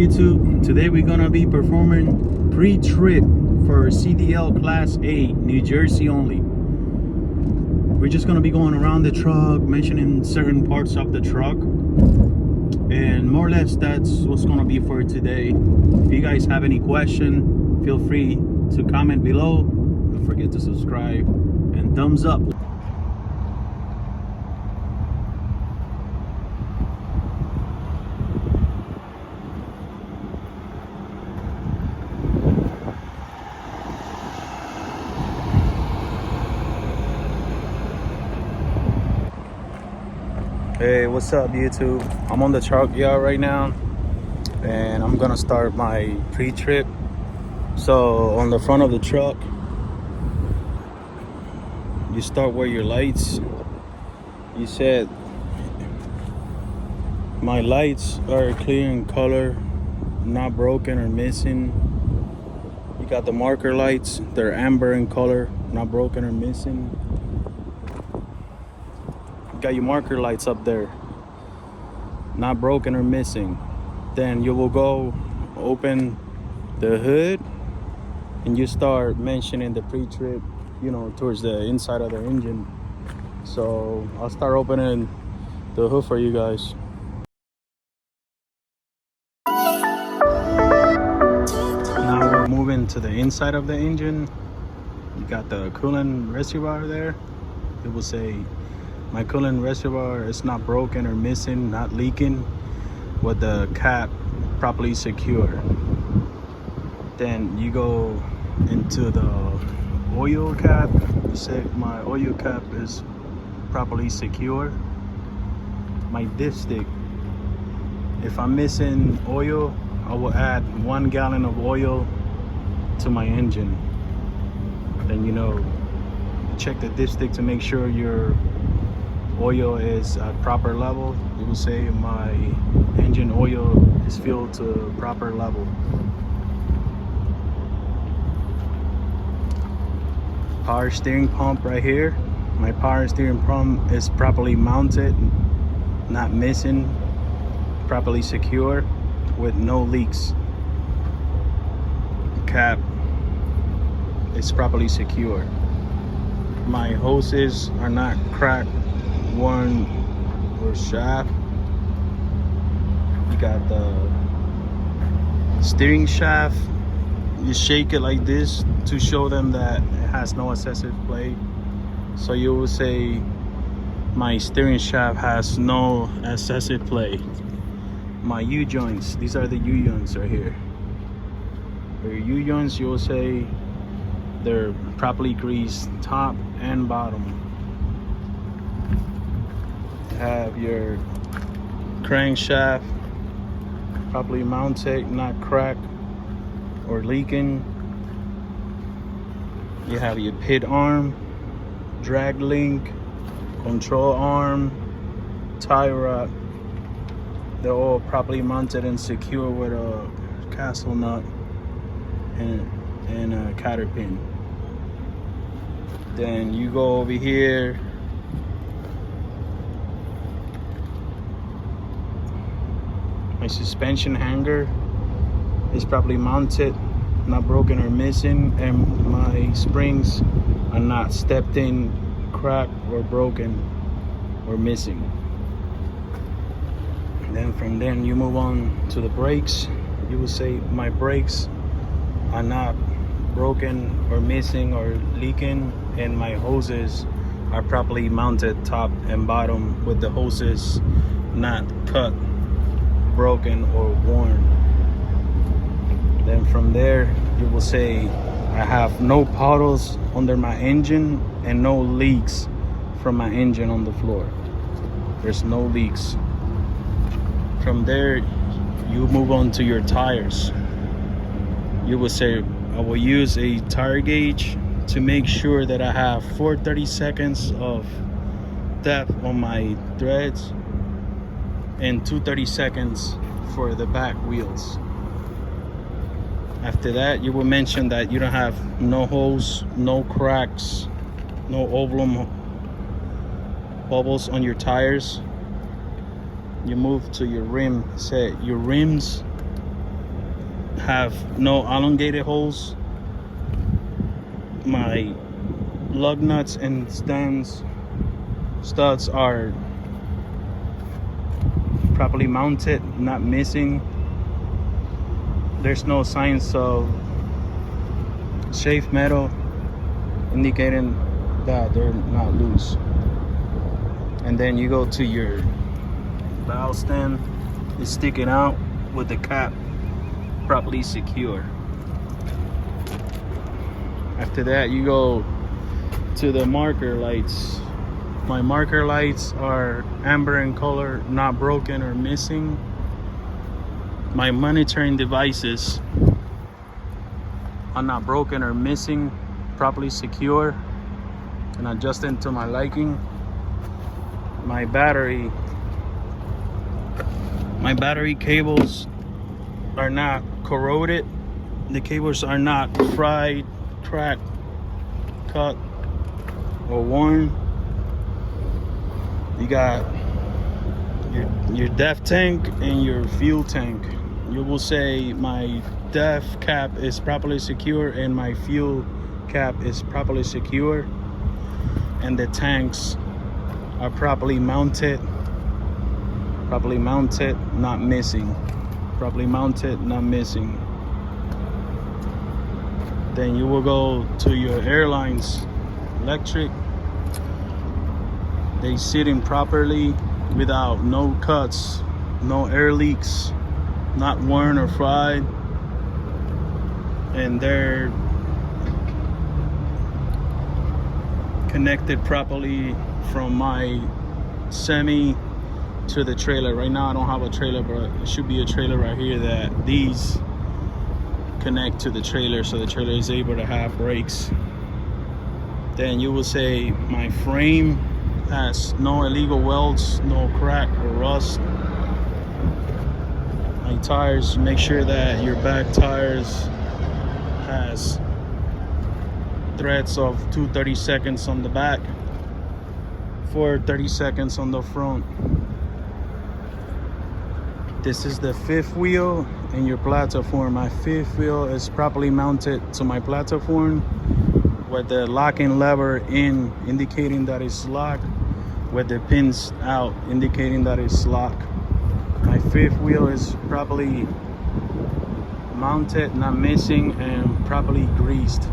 YouTube? Today we're gonna be performing pre-trip for CDL Class 8, New Jersey only. We're just gonna be going around the truck, mentioning certain parts of the truck, and more or less that's what's gonna be for today. If you guys have any question, feel free to comment below. Don't forget to subscribe and thumbs up. Hey, what's up YouTube? I'm on the truck yard right now and I'm gonna start my pre-trip. So on the front of the truck, you start where your lights. You said my lights are clear in color, not broken or missing. You got the marker lights, they're amber in color, not broken or missing. Got your marker lights up there, not broken or missing. Then you will go open the hood and you start mentioning the pre-trip, you know, towards the inside of the engine. So I'll start opening the hood for you guys. Now we're moving to the inside of the engine. You got the coolant reservoir there. It will say my coolant reservoir is not broken or missing, not leaking, with the cap properly secure. Then you go into the oil cap. You say my oil cap is properly secure. My dipstick, if I'm missing oil, I will add 1 gallon of oil to my engine. Then, you know, check the dipstick to make sure your oil is at proper level. You will say my engine oil is filled to proper level. Power steering pump right here. My power steering pump is properly mounted, not missing, properly secure with no leaks. Cap is properly secure. My hoses are not cracked, worn, or shaft. You got the steering shaft. You shake it like this to show them that it has no excessive play. So you will say my steering shaft has no excessive play. My U-joints, these are the U-joints right here. For your U-joints, you will say they're properly greased top and bottom. You have your crankshaft properly mounted, not cracked or leaking. You have your pit arm, drag link, control arm, tie rod. They're all properly mounted and secure with a castle nut and a cotter pin. Then you go over here. My suspension hanger is properly mounted, not broken or missing, and my springs are not stepped in, cracked or broken or missing. Then from there you move on to the brakes. You will say my brakes are not broken or missing or leaking, and my hoses are properly mounted top and bottom with the hoses not cut, broken or worn. Then from there you will say I have no puddles under my engine and no leaks from my engine on the floor. There's no leaks. From there you move on to your tires. You will say I will use a tire gauge to make sure that I have 4/32 of depth on my threads and 2/32 for the back wheels. After that, you will mention that you don't have no holes, no cracks, no oblong bubbles on your tires. You move to your rim set. Your rims have no elongated holes. My lug nuts and studs are properly mounted, not missing. There's no signs of shaved metal indicating that they're not loose. And then you go to your valve stem, it's sticking out with the cap properly secure. After that, you go to the marker lights. My marker lights are amber in color, not broken or missing. My monitoring devices are not broken or missing, properly secure and adjusted to my liking. My battery cables are not corroded. The cables are not fried, cracked, cut, or worn. You got your DEF tank and your fuel tank. You will say my DEF cap is properly secure and my fuel cap is properly secure, and the tanks are properly mounted, not missing. Properly mounted, not missing. Then you will go to your airlines electric. They sitting properly without no cuts, no air leaks, not worn or fried, and they're connected properly from my semi to the trailer. Right now I don't have a trailer, but it should be a trailer right here that these connect to the trailer, so the trailer is able to have brakes. Then you will say my frame has no illegal welds, no crack or rust. My tires, make sure that your back tires has threads of 2/32 on the back, 4/32 on the front. This is the fifth wheel in your platform. My fifth wheel is properly mounted to my platform with the locking lever in, indicating that it's locked, with the pins out, indicating that it's locked. My fifth wheel is properly mounted, not missing, and properly greased.